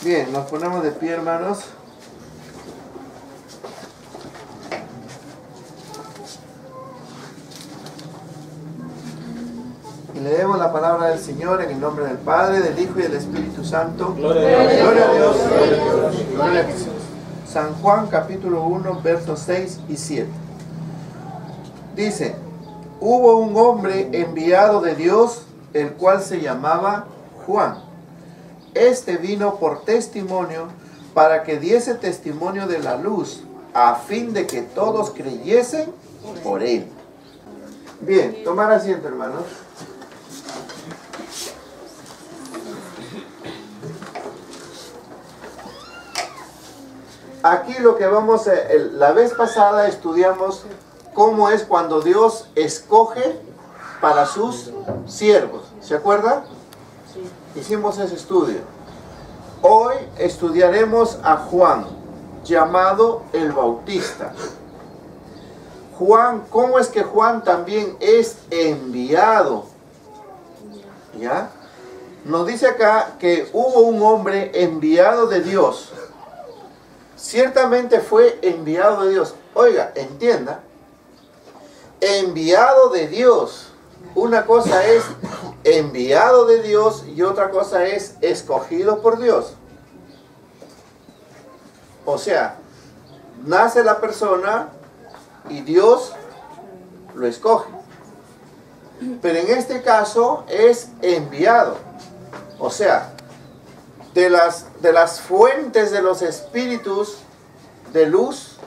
Bien, nos ponemos de pie, hermanos. Y leemos la palabra del Señor en el nombre del Padre, del Hijo y del Espíritu Santo. Gloria a Dios. Gloria a Dios. Gloria a Jesús. San Juan capítulo 1, versos 6 y 7. Dice: hubo un hombre enviado de Dios, el cual se llamaba Juan. Este vino por testimonio, para que diese testimonio de la luz, a fin de que todos creyesen por él. Bien, tomar asiento, hermanos. Aquí lo que vamos a... La vez pasada estudiamos cómo es cuando Dios escoge para sus siervos. ¿Se acuerdan? Hicimos ese estudio. Hoy estudiaremos a Juan, llamado el Bautista. Juan, ¿cómo es que Juan también es enviado? ¿Ya? Nos dice acá que hubo un hombre enviado de Dios. Ciertamente fue enviado de Dios. Oiga, entienda. Enviado de Dios. Una cosa es enviado de Dios y otra cosa es escogido por Dios. O sea, nace la persona y Dios lo escoge. Pero en este caso es enviado. O sea, de las fuentes de los espíritus de luz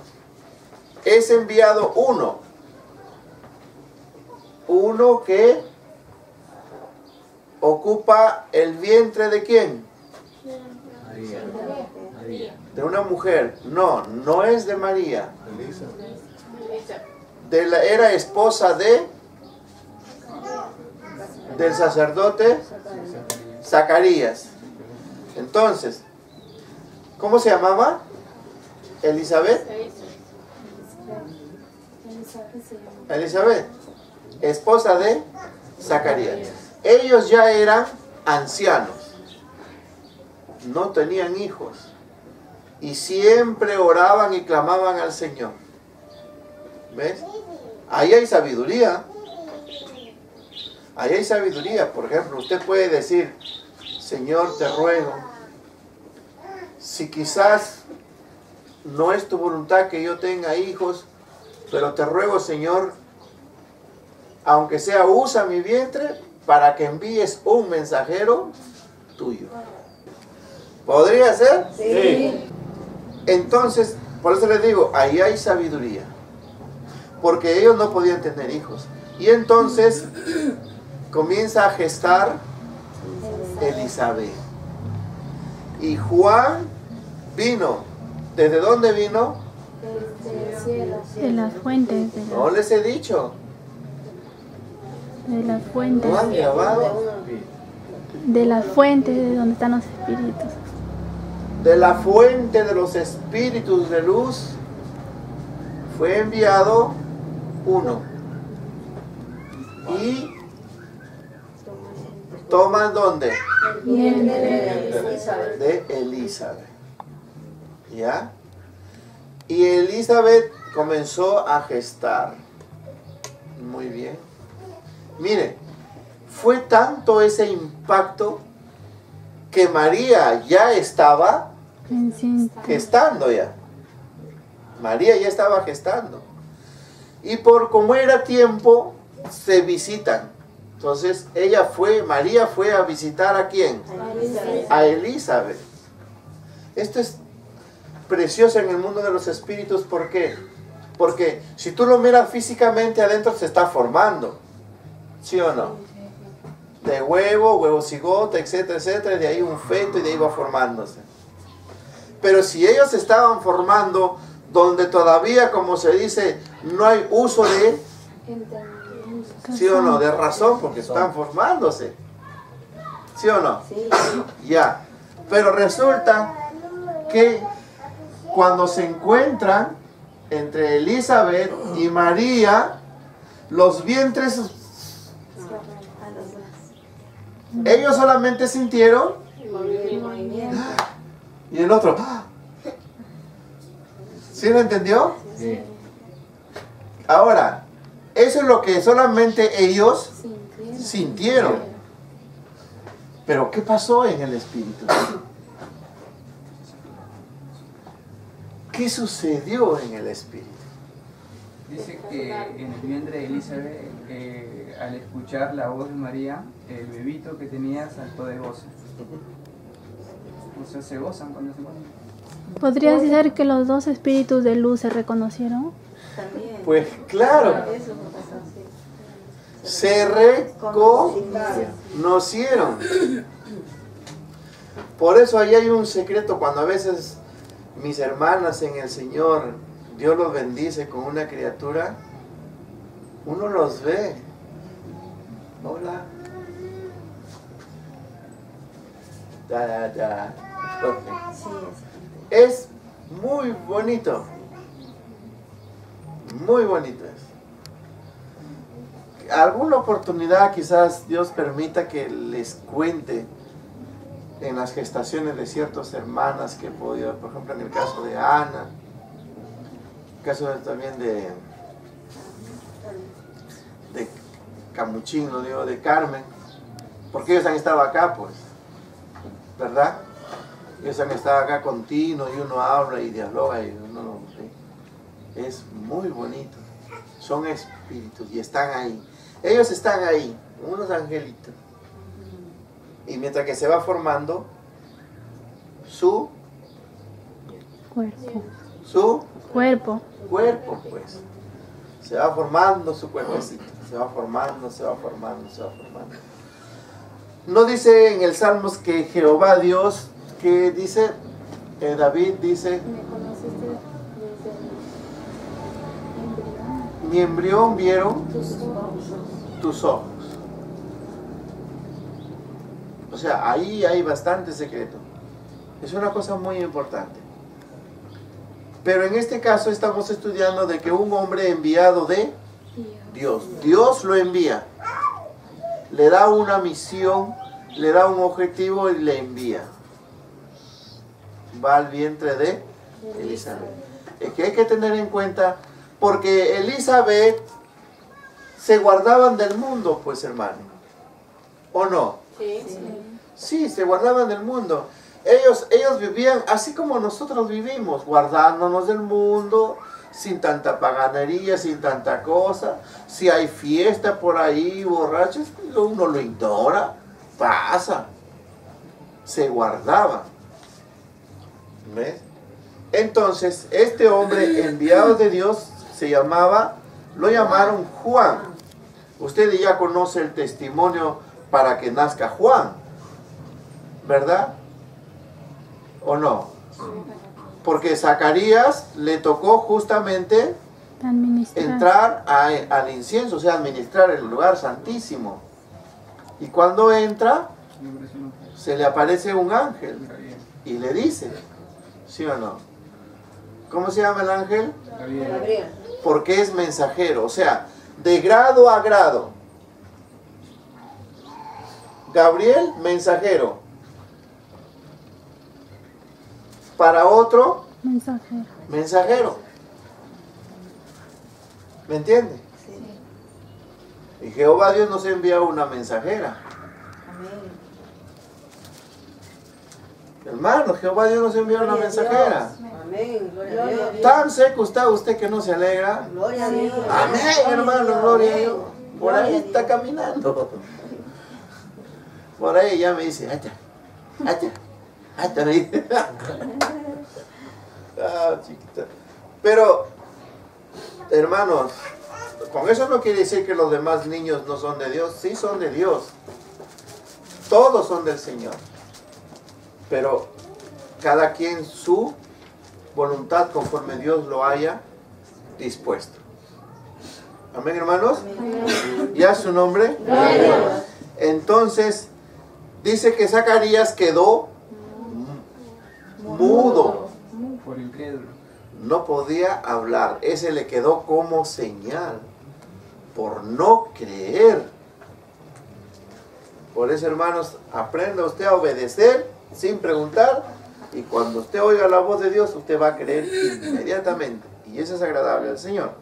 es enviado uno. Uno que ocupa el vientre ¿de quién? María. De una mujer. No, no es de María. Era esposa del sacerdote Zacarías. Entonces, ¿cómo se llamaba? Elizabeth. Elizabeth, esposa de Zacarías. Ellos ya eran ancianos, no tenían hijos y siempre oraban y clamaban al Señor. ¿Ves? Ahí hay sabiduría. Ahí hay sabiduría. Por ejemplo, usted puede decir: Señor, te ruego, si quizás no es tu voluntad que yo tenga hijos, pero te ruego, Señor, aunque sea, usa mi vientre para que envíes un mensajero tuyo. ¿Podría ser? Sí. Entonces, por eso les digo, ahí hay sabiduría. Porque ellos no podían tener hijos. Y entonces comienza a gestar Elizabeth. Y Juan vino. ¿Desde dónde vino? De las fuentes. No les he dicho. De las fuentes. ¿No han grabado? De las fuentes de donde están los espíritus. De la fuente de los espíritus de luz fue enviado uno. Y toman ¿dónde? De Elizabeth. ¿Ya? Y Elizabeth comenzó a gestar. Muy bien. Mire, fue tanto ese impacto que María ya estaba gestando ya. María ya estaba gestando. Y por como era tiempo, se visitan. Entonces María fue a visitar ¿a quién? A Elizabeth. Esto es precioso en el mundo de los espíritus. ¿Por qué? Porque si tú lo miras físicamente, adentro se está formando. ¿Sí o no? De huevo cigote, etcétera, etcétera, de ahí un feto y de ahí va formándose. Pero si ellos estaban formando donde todavía, como se dice, no hay uso de, ¿sí o no? De razón, porque están formándose. ¿Sí o no? Sí. Ya. Pero resulta que cuando se encuentran entre Elizabeth y María, los vientres, ellos solamente sintieron Y el otro, ¡ah! ¿Sí lo entendió? Sí. Ahora, eso es lo que solamente ellos sintieron. Pero ¿qué pasó en el espíritu? ¿Qué sucedió en el espíritu? Dice que en el vientre de Elizabeth, al escuchar la voz de María, el bebito que tenía saltó de gozo. O sea, se gozan cuando se ponen. ¿Podría ser que los dos espíritus de luz se reconocieron? También. Pues claro, Eso fue pasado, sí. se reconocieron. Por eso ahí hay un secreto, cuando a veces mis hermanas en el Señor, Dios los bendice con una criatura, uno los ve. Hola. Sí, Es muy bonito. Muy bonito es. Alguna oportunidad quizás Dios permita que les cuente en las gestaciones de ciertas hermanas que he podido, por ejemplo en el caso de Ana, el caso también de Camuchín, lo digo, de Carmen, porque ellos han estado acá, pues, ¿verdad? Ellos han estado acá continuo y uno habla y dialoga y uno, ¿sí? Es muy bonito. Son espíritus y están ahí. Ellos están ahí, unos angelitos. Y mientras que se va formando su Cuerpo. cuerpo, pues. Se va formando su cuerpecito. Se va formando, se va formando, se va formando. No dice en el Salmos que Jehová Dios, que dice, David dice, me conociste desde mi embrión vieron tus ojos. tus ojos. O sea, ahí hay bastante secreto. Es una cosa muy importante. Pero en este caso estamos estudiando de que un hombre enviado de Dios, Dios lo envía, le da una misión, le da un objetivo y le envía. Va al vientre de Elizabeth. Es que hay que tener en cuenta, porque Elizabeth se guardaban del mundo, pues hermano, ¿o no? Sí, se guardaban del mundo. Ellos vivían así como nosotros vivimos, guardándonos del mundo, sin tanta paganería, sin tanta cosa. Si hay fiesta por ahí, borrachos, uno lo ignora, pasa. Se guardaba. ¿Ves? Entonces, este hombre enviado de Dios lo llamaron Juan. Usted ya conoce el testimonio para que nazca Juan, ¿verdad? ¿O no? Porque Zacarías le tocó justamente entrar al incienso, o sea, administrar el lugar santísimo. Y cuando entra, se le aparece un ángel y le dice, ¿sí o no? ¿Cómo se llama el ángel? Gabriel. Porque es mensajero, o sea, de grado a grado. Gabriel, mensajero. Para otro, mensajero. ¿Me entiende? Sí. Y Jehová Dios nos envía una mensajera. Amén. Hermano, Jehová Dios nos envía una mensajera. Amén. Gloria a Dios. Tan seco está usted que no se alegra. Gloria a Dios. Amén, hermano, gloria a Dios. Por ahí está caminando. Por ahí ya me dice, me dice. Ah, chiquita. Pero, hermanos, con eso no quiere decir que los demás niños no son de Dios. Sí son de Dios. Todos son del Señor. Pero cada quien su voluntad conforme Dios lo haya dispuesto. Amén, hermanos. Amén. ¿Ya su nombre? Amén. Entonces, dice que Zacarías quedó mudo. Por incrédulo. No podía hablar. Ese le quedó como señal. Por no creer. Por eso, hermanos, aprenda usted a obedecer sin preguntar Y cuando usted oiga la voz de Dios, usted va a creer inmediatamente. Y eso es agradable al Señor.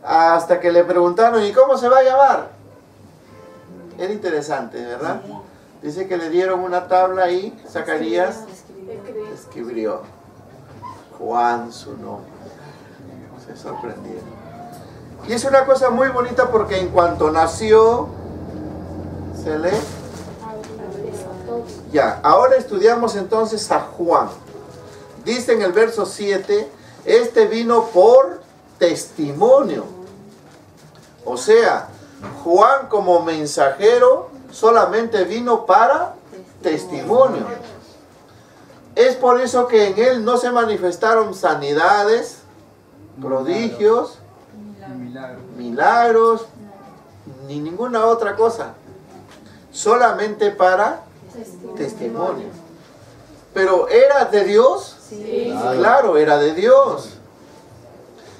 Hasta que le preguntaron, ¿y cómo se va a llamar? Era interesante, ¿verdad? Dice que le dieron una tabla y Zacarías escribió Juan su nombre. Se sorprendieron. Y es una cosa muy bonita porque en cuanto nació, se lee. Ya, ahora estudiamos entonces a Juan. Dice en el verso 7, este vino por testimonio. O sea, Juan como mensajero solamente vino para testimonio. Es por eso que en él no se manifestaron sanidades, prodigios, milagros, ni ninguna otra cosa. Solamente para testimonio. Pero ¿era de Dios? Sí. Claro, era de Dios.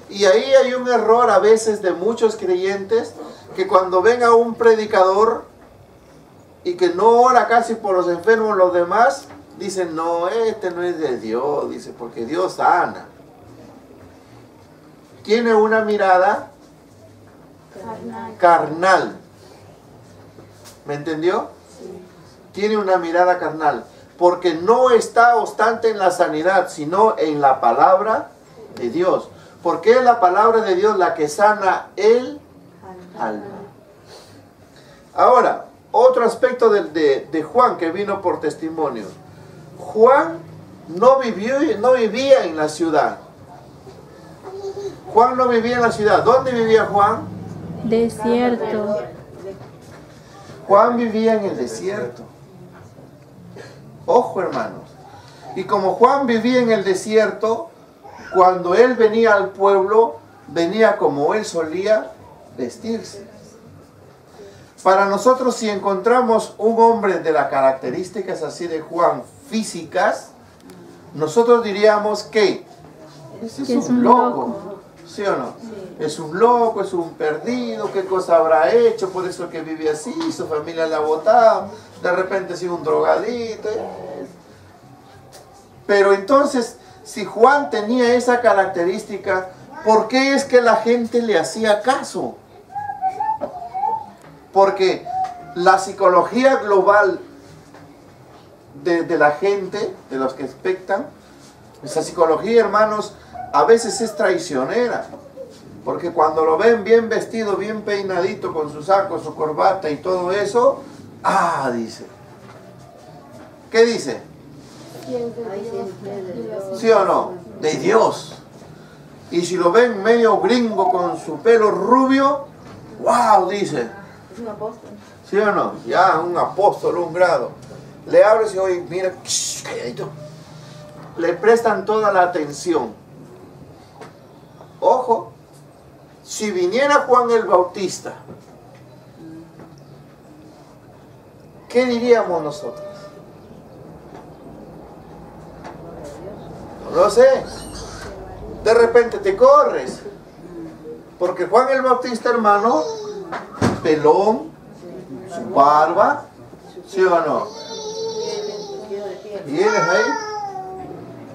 Y ahí hay un error a veces de muchos creyentes que cuando ven a un predicador y que no ora casi por los enfermos, los demás dicen, no, este no es de Dios, dice, porque Dios sana. Tiene una mirada carnal. ¿Me entendió? Tiene una mirada carnal, porque no está obstante en la sanidad, sino en la palabra de Dios. Porque es la palabra de Dios la que sana el alma. Ahora, otro aspecto de Juan que vino por testimonio. Juan no vivía en la ciudad. Juan no vivía en la ciudad. ¿Dónde vivía Juan? Desierto. Juan vivía en el desierto. Ojo, hermanos. Y como Juan vivía en el desierto, cuando él venía al pueblo, venía como él solía vestirse. Para nosotros, si encontramos un hombre de las características así de Juan físicas, nosotros diríamos que ese es un loco. ¿Sí o no? Es un loco, es un perdido, qué cosa habrá hecho, por eso que vive así, su familia la ha botado, de repente ha sido un drogadito. Pero entonces, si Juan tenía esa característica, ¿por qué es que la gente le hacía caso? Porque la psicología global de la gente, de los que expectan, esa psicología, hermanos, a veces es traicionera. Porque cuando lo ven bien vestido, bien peinadito, con su saco, su corbata y todo eso, dice. ¿Qué dice? ¿Sí o no? De Dios. Y si lo ven medio gringo con su pelo rubio, ¡wow! Dice. Es un apóstol. ¿Sí o no? Ya, un apóstol, un grado. Le abres y oye, mira, calladito. Le prestan toda la atención. Ojo, si viniera Juan el Bautista, ¿qué diríamos nosotros? No lo sé. De repente te corres. Porque Juan el Bautista, hermano, pelón, su barba, ¿sí o no? ¿Y él es ahí?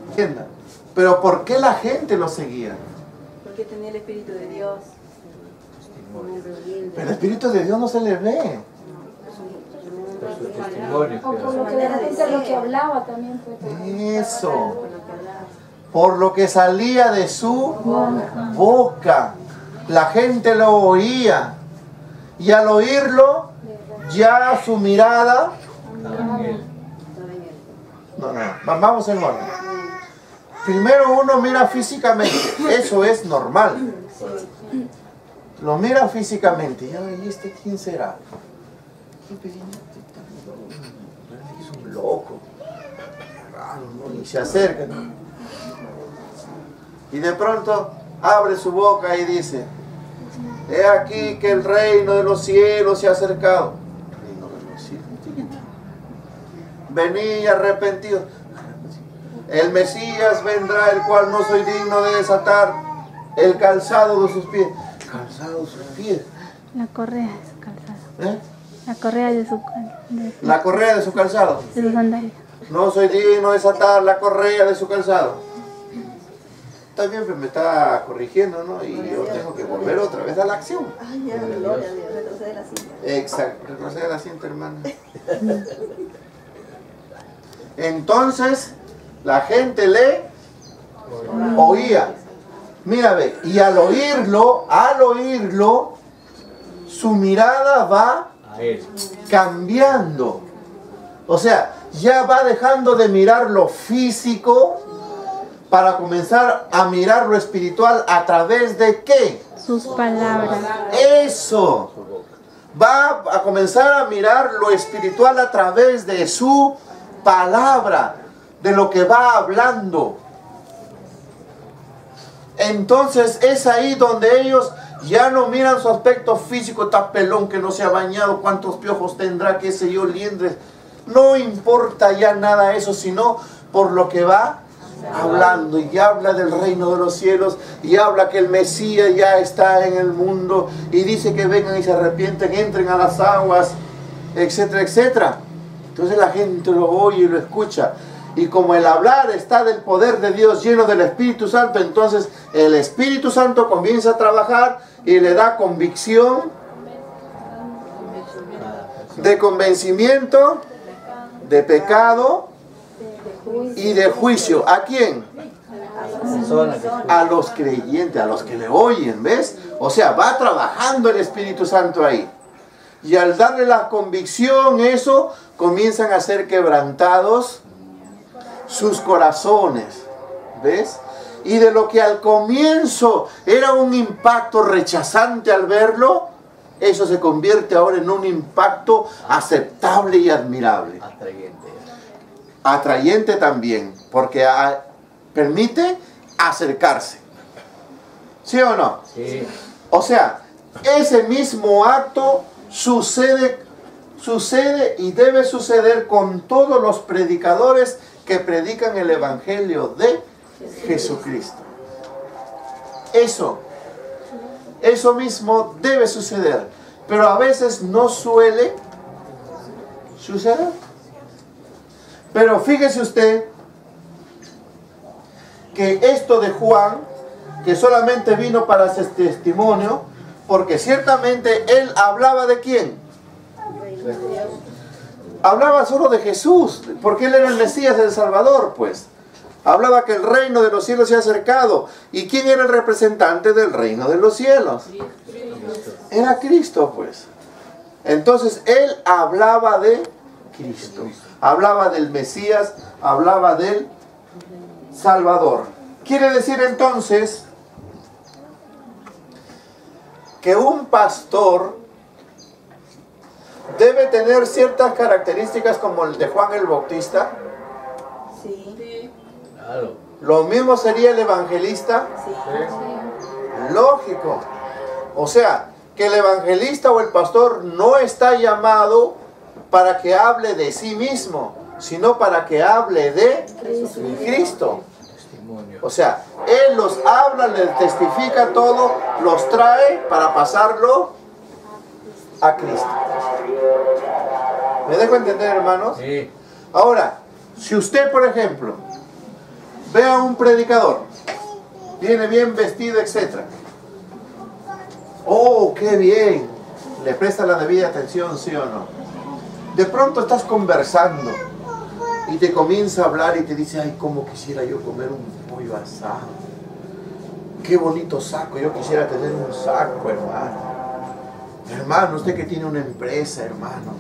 ¿Entiendan? Pero ¿por qué la gente lo seguía? Porque tenía el Espíritu de Dios. Pero el Espíritu de Dios no se le ve. O por lo que de repente lo que hablaba también fue. Eso. Por lo que salía de su boca. La gente lo oía. Y al oírlo, ya su mirada... No, vamos en orden. Primero uno mira físicamente. Eso es normal. Lo mira físicamente. ¿Y este quién será? Es un loco. Raro, ¿no? Y se acerca. Y de pronto abre su boca y dice: he aquí que el reino de los cielos se ha acercado. Reino de los cielos. Venid arrepentidos. El Mesías vendrá, el cual no soy digno de desatar el calzado de sus pies. ¿Calzado de sus pies? La correa de su calzado. ¿Eh? La correa de su La correa de su calzado. de sus sandalias. No soy digno de desatar la correa de su calzado. Está bien, pero me está corrigiendo, ¿no? Y yo tengo que volver otra vez a la acción. Ay, ya, gloria a Dios, retrocede la cinta. Exacto, retrocede la cinta, hermano. Entonces, la gente le oía. Mira, ve, y al oírlo, su mirada va cambiando. O sea, ya va dejando de mirar lo físico para comenzar a mirar lo espiritual a través de ¿qué? Sus palabras. Eso. Va a comenzar a mirar lo espiritual a través de su palabra, de lo que va hablando. Entonces es ahí donde ellos ya no miran su aspecto físico, está pelón, que no se ha bañado, cuántos piojos tendrá, qué sé yo, liendres. No importa ya nada eso, sino por lo que va hablando. Y habla del reino de los cielos, y habla que el Mesías ya está en el mundo, y dice que vengan y se arrepienten, entren a las aguas, etcétera, etcétera. Entonces la gente lo oye y lo escucha. Y como el hablar está del poder de Dios, lleno del Espíritu Santo, entonces el Espíritu Santo comienza a trabajar y le da convicción, de convencimiento, de pecado y de juicio. ¿A quién? A los creyentes, a los que le oyen, ¿ves? O sea, va trabajando el Espíritu Santo ahí. Y al darle la convicción, eso, comienzan a ser quebrantados sus corazones, ¿ves? Y de lo que al comienzo era un impacto rechazante al verlo, eso se convierte ahora en un impacto aceptable y admirable. Atrayente también, porque permite acercarse. ¿Sí o no? Sí. O sea, ese mismo acto sucede y debe suceder con todos los predicadores que predican el Evangelio de Jesucristo. Eso mismo debe suceder, pero a veces no suele suceder. Pero fíjese usted que esto de Juan, que solamente vino para hacer testimonio, porque ciertamente él hablaba de quién. Hablaba solo de Jesús, porque él era el Mesías, el Salvador, pues. Hablaba que el reino de los cielos se ha acercado. ¿Y quién era el representante del reino de los cielos? Era Cristo, pues. Entonces, él hablaba de Cristo. Hablaba del Mesías, hablaba del Salvador. Quiere decir entonces que un pastor debe tener ciertas características como el de Juan el Bautista. Sí. Claro. Lo mismo sería el evangelista. Sí. Lógico. O sea, que el evangelista o el pastor no está llamado para que hable de sí mismo, sino para que hable de Cristo. O sea, él los habla, les testifica todo, los trae para pasarlo a Cristo. ¿Me dejo entender, hermanos? Sí. Ahora, si usted, por ejemplo, ve a un predicador, viene bien vestido, etc. Oh, qué bien. Le presta la debida atención, ¿sí o no? De pronto estás conversando y te comienza a hablar y te dice, ay, cómo quisiera yo comer un pollo asado. Qué bonito saco, yo quisiera tener un saco, hermano. Hermano, usted que tiene una empresa, hermano.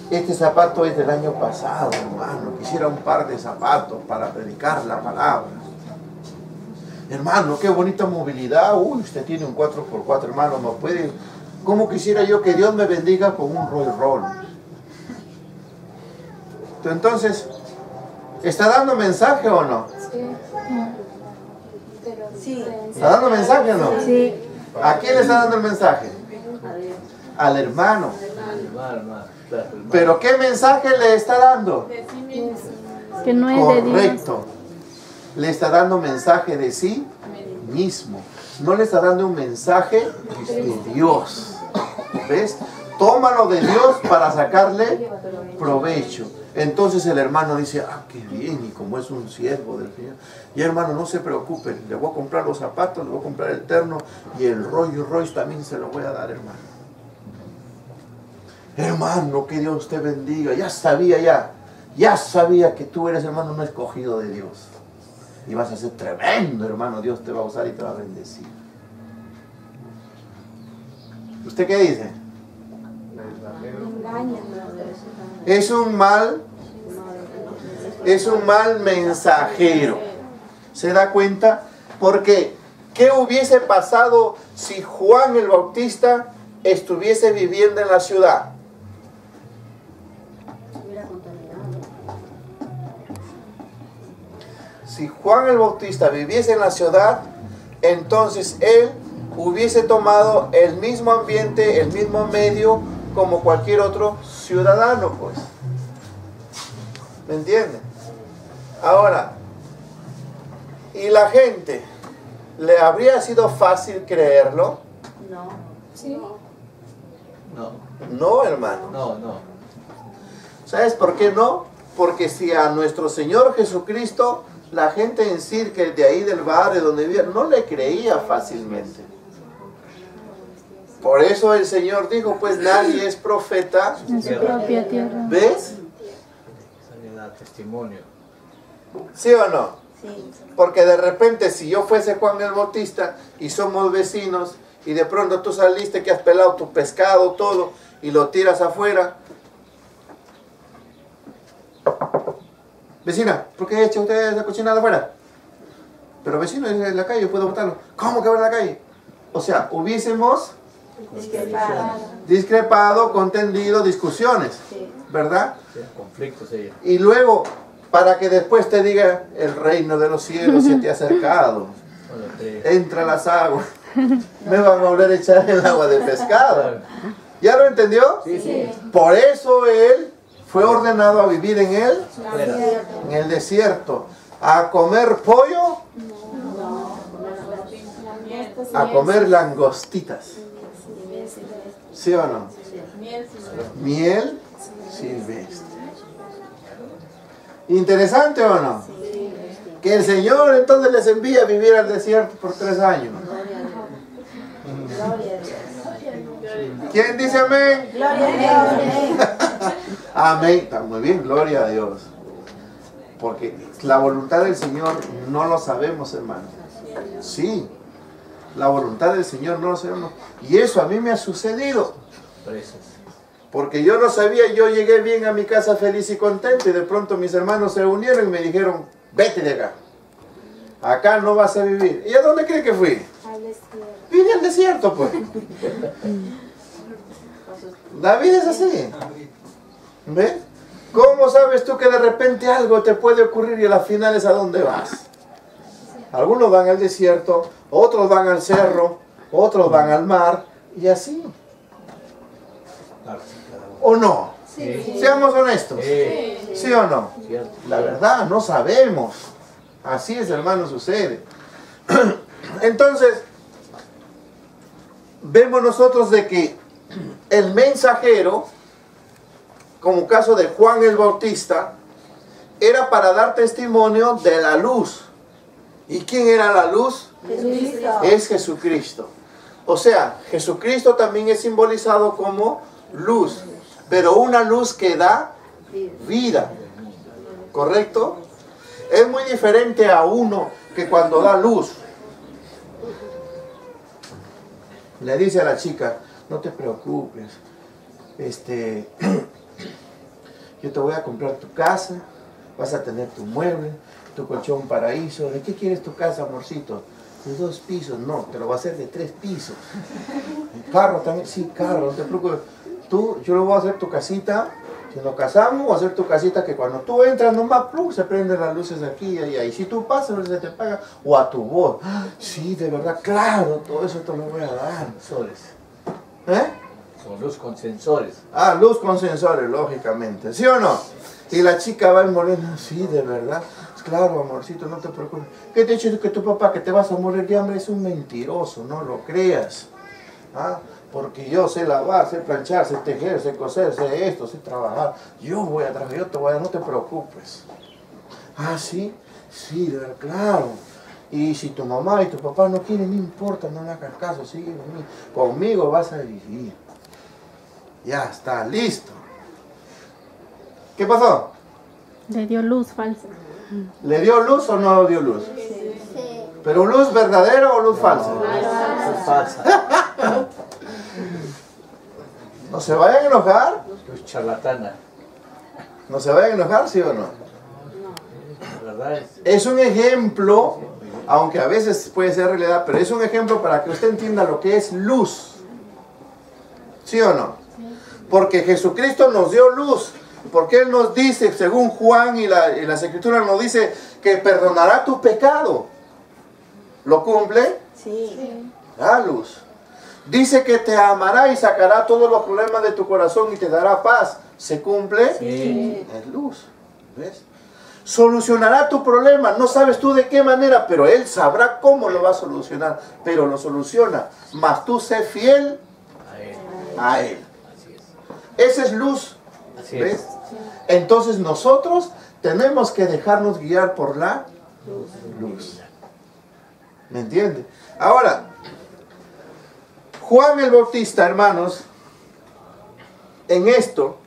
Este zapato es del año pasado, hermano. Quisiera un par de zapatos para predicar la palabra. Hermano, qué bonita movilidad. Uy, usted tiene un 4x4, hermano. ¿No puede? ¿Cómo quisiera yo que Dios me bendiga con un Rolls Royce? Entonces, ¿está dando mensaje o no? Sí. ¿Está dando mensaje o no? Sí. ¿A quién le está dando el mensaje? Al hermano. ¿Pero qué mensaje le está dando? Que no es de Dios. Correcto. Le está dando mensaje de sí mismo. No le está dando un mensaje de Dios. ¿Ves? tómalo de Dios para sacarle provecho. Entonces el hermano dice, ah, qué bien, y como es un siervo del Señor. Y hermano, no se preocupe, le voy a comprar los zapatos, le voy a comprar el terno y el Rolls Royce también se lo voy a dar, hermano. Hermano, que Dios te bendiga. Ya sabía que tú eres, hermano, un escogido de Dios. Y vas a ser tremendo, hermano. Dios te va a usar y te va a bendecir. ¿Usted qué dice? Es un mal mensajero. ¿Se da cuenta? Porque ¿qué hubiese pasado si Juan el Bautista estuviese viviendo en la ciudad? Si Juan el Bautista viviese en la ciudad, entonces él hubiese tomado el mismo ambiente, el mismo medio como cualquier otro ciudadano, pues. ¿Me entienden? Ahora, ¿y la gente le habría sido fácil creerlo? No. Sí. No, No, hermano. no. ¿Sabes por qué no? Porque si a nuestro Señor Jesucristo, la gente en sí, que de ahí del barrio donde vivía, no le creía fácilmente. Por eso el Señor dijo, pues nadie es profeta En su propia tierra. ¿ves? Da testimonio. ¿Sí o no? Sí. Porque de repente si yo fuese Juan el Bautista y somos vecinos y de pronto tú saliste que has pelado tu pescado, todo, y lo tiras afuera. Vecina, ¿por qué echa usted la cochinada afuera? Pero vecino, es en la calle, yo puedo botarlo. ¿Cómo que va en la calle? O sea, hubiésemos discrepado, contendido, discusiones, ¿verdad? Sí, conflictos ella. Y luego, para que después te diga, el reino de los cielos se te ha acercado. Entra las aguas. Me van a volver a echar el agua de pescado. ¿Ya lo entendió? Sí. Por eso él fue ordenado a vivir en el desierto. A comer pollo, a comer langostitas. ¿Sí o no? Miel silvestre. ¿Interesante o no? Que el Señor entonces les envía a vivir al desierto por 3 años. ¿Quién dice amén? Gloria a Dios. Amén. Está muy bien, gloria a Dios. Porque la voluntad del Señor no lo sabemos, hermano. Sí, la voluntad del Señor no lo sabemos. Y eso a mí me ha sucedido. Porque yo no sabía, yo llegué bien a mi casa feliz y contento y de pronto mis hermanos se unieron y me dijeron, vete de acá. Acá no vas a vivir. ¿Y a dónde cree que fui? Al desierto. Vine al desierto, pues. David es así. ¿Ves? ¿Cómo sabes tú que de repente algo te puede ocurrir y a la final es a dónde vas? Algunos van al desierto, otros van al cerro, otros van al mar y así. ¿O no? Sí. Seamos honestos. Sí. ¿Sí o no? Cierto. La verdad, no sabemos. Así es, hermano, sucede. Entonces, vemos nosotros de que el mensajero, como caso de Juan el Bautista, era para dar testimonio de la luz. ¿Y quién era la luz? Jesucristo. Es Jesucristo. O sea, Jesucristo también es simbolizado como luz, pero una luz que da vida. ¿Correcto? Es muy diferente a uno que cuando da luz le dice a la chica, no te preocupes, yo te voy a comprar tu casa, vas a tener tu mueble, tu colchón paraíso. ¿De qué quieres tu casa, amorcito? De 2 pisos. No, te lo voy a hacer de 3 pisos. El carro también, sí, carro, no te preocupes. Yo le voy a hacer tu casita. Si nos casamos, voy a hacer tu casita que cuando tú entras nomás, plum, se prenden las luces aquí y allá. Y si tú pasas, se te paga. O a tu voz. Sí, de verdad, claro, todo eso te lo voy a dar. Sensores. ¿Eh? Son luz con sensores. Ah, luz con sensores, lógicamente. ¿Sí o no? Y la chica va muriendo. Sí, de verdad. Claro, amorcito, no te preocupes. ¿Qué te ha dicho que tu papá que te vas a morir de hambre? Es un mentiroso, no lo creas. ¿Ah? porque yo sé lavar, sé planchar, sé tejer, sé coser, sé esto, sé trabajar. Yo voy a trabajar, yo te voy a dar, no te preocupes. Ah, ¿sí? Sí, claro. Y si tu mamá y tu papá no quieren, no importa, no le hagas caso, sigue conmigo. Conmigo vas a vivir. Ya está, listo. ¿Qué pasó? Le dio luz falsa. ¿Le dio luz o no dio luz? ¿Pero luz verdadera o luz falsa? Es falsa. ¿No se vayan a enojar? Es charlatana. ¿No se vayan a enojar, sí o no? La verdad es. Es un ejemplo, aunque a veces puede ser realidad, pero es un ejemplo para que usted entienda lo que es luz. ¿Sí o no? Porque Jesucristo nos dio luz. Porque Él nos dice, según Juan y las Escrituras nos dice, que perdonará tu pecado. ¿Lo cumple? Sí. Da luz. Dice que te amará y sacará todos los problemas de tu corazón y te dará paz. ¿Se cumple? Sí. Es luz. ¿Ves? Solucionará tu problema. No sabes tú de qué manera, pero Él sabrá cómo lo va a solucionar. Pero lo soluciona. Mas tú sé fiel A él. a Él. Así es. Esa es luz. Así ¿Ves? es. Entonces nosotros tenemos que dejarnos guiar por la luz. ¿Me entiende? Ahora, Juan el Bautista, hermanos, en esto,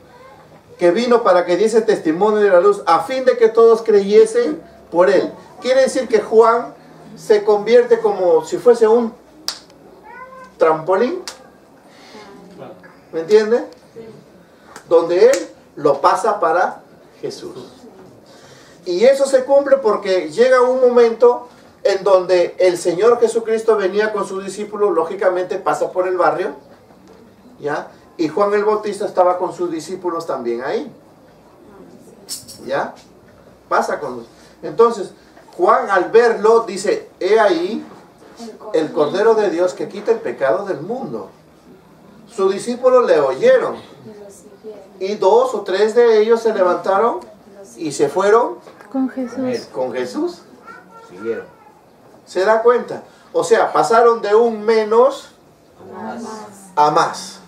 que vino para que diese testimonio de la luz, a fin de que todos creyesen por él. Quiere decir que Juan se convierte como si fuese un trampolín. ¿Me entiende? Donde él lo pasa para Jesús. Y eso se cumple porque llega un momento en donde el Señor Jesucristo venía con sus discípulos, lógicamente pasa por el barrio, ¿ya? Y Juan el Bautista estaba con sus discípulos también ahí, ¿ya? Pasa con... Entonces, Juan al verlo dice, he ahí el Cordero de Dios que quita el pecado del mundo. Sus discípulos le oyeron, y 2 o 3 de ellos se levantaron y se fueron Con Jesús. con Jesús. Siguieron. ¿Se da cuenta? O sea, pasaron de un menos Más. a más.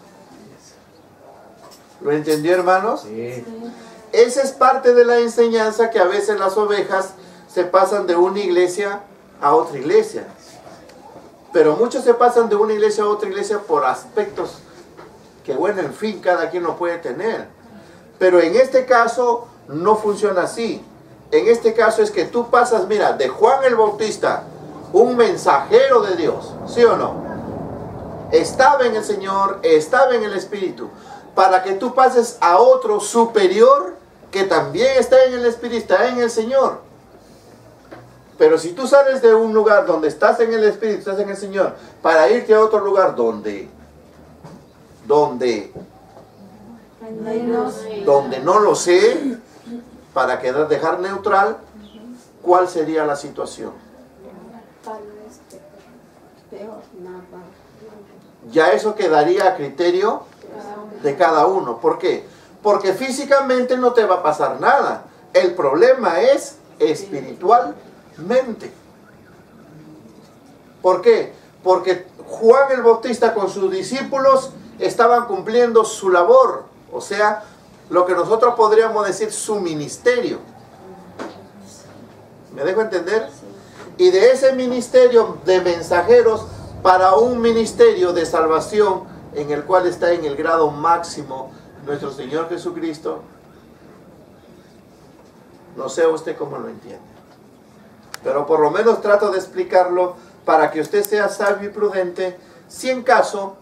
¿Lo entendió, hermanos? Sí. Esa es parte de la enseñanza que a veces las ovejas se pasan de una iglesia a otra iglesia. Pero muchos se pasan de una iglesia a otra iglesia por aspectos que, bueno, en fin, cada quien lo puede tener. Pero en este caso no funciona así. En este caso es que tú pasas, mira, de Juan el Bautista, un mensajero de Dios, ¿sí o no? Estaba en el Señor, estaba en el Espíritu, para que tú pases a otro superior que también está en el Espíritu, está en el Señor. Pero si tú sales de un lugar donde estás en el Espíritu, estás en el Señor, para irte a otro lugar donde no lo sé, para dejar neutral, ¿cuál sería la situación? Peor, nada. Ya eso quedaría a criterio de cada uno. ¿Por qué? Porque físicamente no te va a pasar nada. El problema es espiritualmente. ¿Por qué? Porque Juan el Bautista con sus discípulos estaban cumpliendo su labor. O sea, lo que nosotros podríamos decir su ministerio. ¿Me dejo entender? Y de ese ministerio de mensajeros para un ministerio de salvación en el cual está en el grado máximo nuestro Señor Jesucristo. No sé usted cómo lo entiende, pero por lo menos trato de explicarlo para que usted sea sabio y prudente si en caso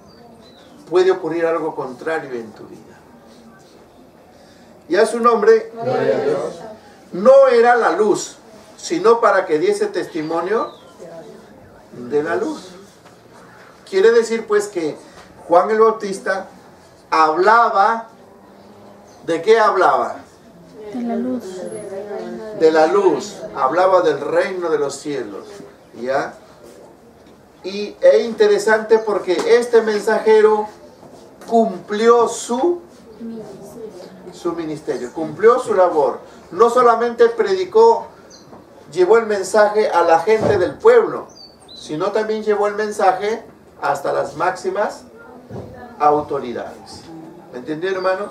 puede ocurrir algo contrario en tu vida. Y a su nombre, no era la luz, sino para que diese testimonio de la luz. Quiere decir pues que Juan el Bautista hablaba, ¿de qué hablaba? De la luz. De la luz, hablaba del reino de los cielos, ¿ya? Y es interesante porque este mensajero cumplió su ministerio, cumplió su labor. No solamente predicó, llevó el mensaje a la gente del pueblo, sino también llevó el mensaje hasta las máximas autoridades. ¿Me entendieron, hermano?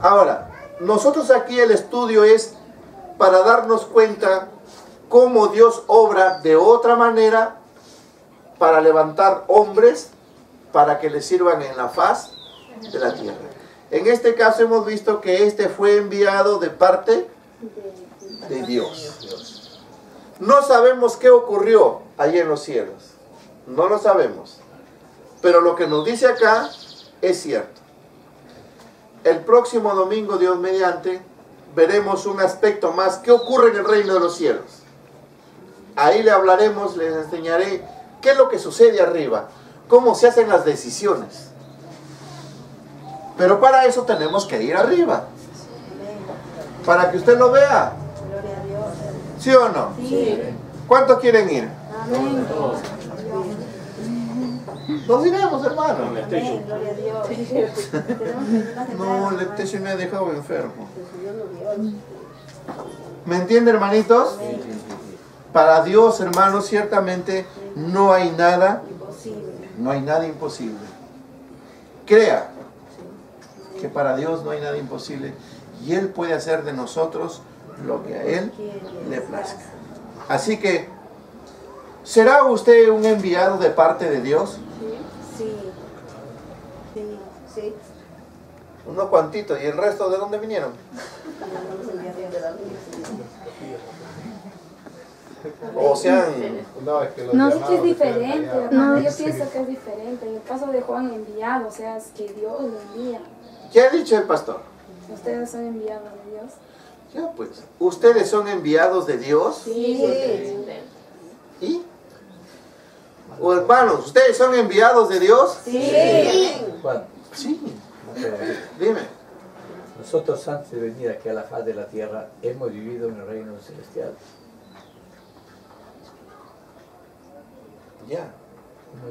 Ahora, nosotros aquí el estudio es para darnos cuenta cómo Dios obra de otra manera para levantar hombres para que le sirvan en la faz de la tierra. En este caso hemos visto que este fue enviado de parte de Dios. No sabemos qué ocurrió allí en los cielos. No lo sabemos. Pero lo que nos dice acá es cierto. El próximo domingo, Dios mediante, veremos un aspecto más. ¿Qué ocurre en el reino de los cielos? Ahí le hablaremos, les enseñaré qué es lo que sucede arriba, cómo se hacen las decisiones. Pero para eso tenemos que ir arriba, para que usted lo vea. Gloria a Dios. ¿Sí o no? Sí. ¿Cuántos quieren ir? Amén. Nos iremos, hermano. Amén. Gloria a Dios. Tenemos que ir más No, temprano, el Lectesio me ha dejado enfermo. Dios nos dio. ¿Me entiende, hermanitos? Para Dios, hermanos, ciertamente no hay nada, Imposible. no hay nada imposible. Crea que para Dios no hay nada imposible y Él puede hacer de nosotros lo que a Él le plazca. Así que, ¿será usted un enviado de parte de Dios? Sí. Sí. Sí. Unos cuantitos. ¿Y el resto de dónde vinieron? O sean... No, es que los No, Es que llamados es diferente, están allá. hermano. Yo pienso que es diferente. En el caso de Juan enviado, o sea, es que Dios lo envía. ¿Qué ha dicho el pastor? Ustedes son enviados de Dios. Ya pues, ¿ustedes son enviados de Dios? Sí. ¿Y? ¿O hermanos, ustedes son enviados de Dios? Sí. Juan, Sí. pero Dime. nosotros antes de venir aquí a la faz de la tierra hemos vivido en el reino celestial. Ya.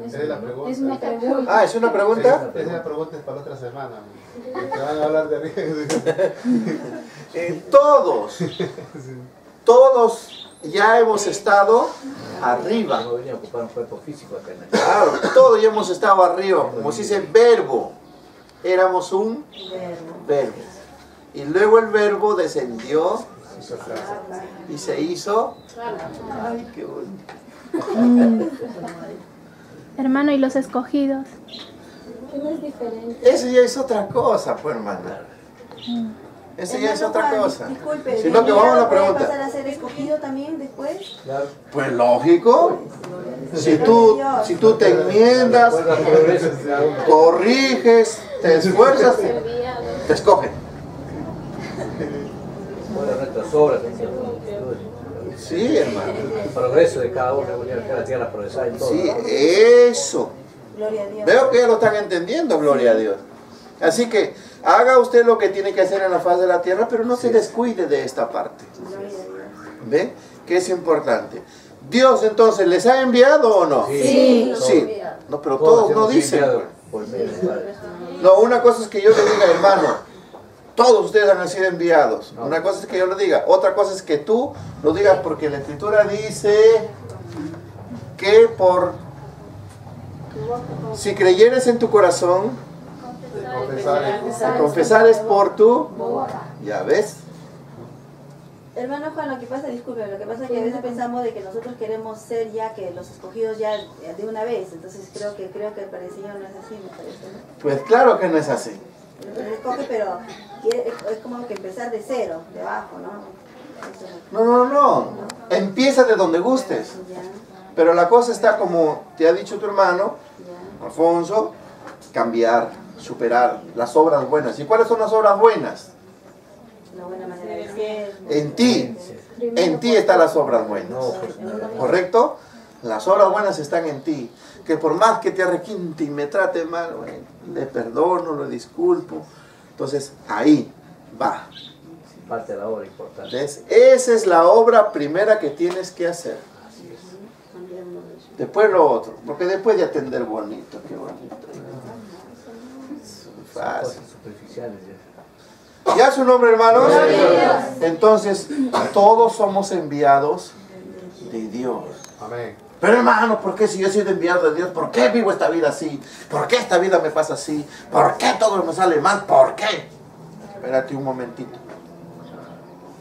Esa es la pregunta. Es una pregunta. Ah, ¿es una pregunta? Esa la pregunta es para otra semana. Que van a hablar de arriba. Todos ya hemos estado arriba. Hemos venido a ocupar un cuerpo físico acá en la tierra. Claro, todos ya hemos estado arriba, como se dice verbo. Éramos un verbo. Y luego el verbo descendió y se hizo. Ay, qué bonito. Hermano, ¿y los escogidos? Que no es diferente. Eso ya es otra cosa, pues, hermana. Eso ya es Hermano otra Juan, cosa. Disculpe, Sino que vamos a la ¿puede pregunta. pasar a ser escogido también después? Claro. Pues lógico. Si tú te enmiendas, Recuerda el progreso de cada uno. corriges, te esfuerzas, te escogen. Recuerda nuestras obras. Sí, hermano. El progreso de cada uno, venir acá a la tierra a progresar en todo. Sí, eso. Gloria a Dios. Veo que ya lo están entendiendo, gloria a Dios. Así que haga usted lo que tiene que hacer en la faz de la tierra, pero no se descuide de esta parte. Gloria a Dios. ¿Ve? Que es importante. Dios entonces, ¿les ha enviado o no? Sí. Sí. No, pero todos no hemos dicen. enviado por medio del Padre. No, una cosa es que yo le diga, hermano, todos ustedes han sido enviados. Una cosa es que yo lo diga. Otra cosa es que tú lo digas porque la Escritura dice que si creyeres en tu corazón, si confesares por tu, ya ves. Hermano Juan, lo que pasa, disculpe, lo que pasa es que a veces pensamos de que nosotros queremos ser ya que los escogidos ya de una vez, entonces creo que para el Señor no es así, me parece, ¿no? Pues claro que no es así. Él escoge, pero es como que empezar de cero, de abajo, ¿no? Eso, No. Empieza de donde gustes. ya, Pero la cosa está como te ha dicho tu hermano, ya. Alfonso, cambiar, superar las obras buenas. ¿Y cuáles son las obras buenas? Una buena manera de ser. En ti están las obras buenas. No, pues nada. ¿Correcto? Las obras buenas están en ti. Que por más que te arrequinte y me trate mal, bueno, le perdono, le disculpo. Entonces, ahí va. Parte de la obra importante. ¿Ves? Esa es la obra primera que tienes que hacer. Después lo otro. Porque después de atender bonito, qué bonito. Es fácil. Cosas superficiales ya. ¿Ya su nombre, hermanos? Entonces, todos somos enviados de Dios. Amén. Pero hermano, ¿por qué si yo he sido enviado de Dios? ¿Por qué vivo esta vida así? ¿Por qué esta vida me pasa así? ¿Por qué todo me sale mal? ¿Por qué? Espérate un momentito.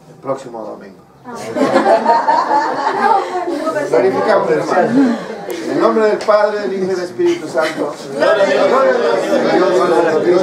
El próximo domingo. Glorificamos, hermano. En el nombre del Padre, del Hijo y del Espíritu Santo. Gloria a Dios.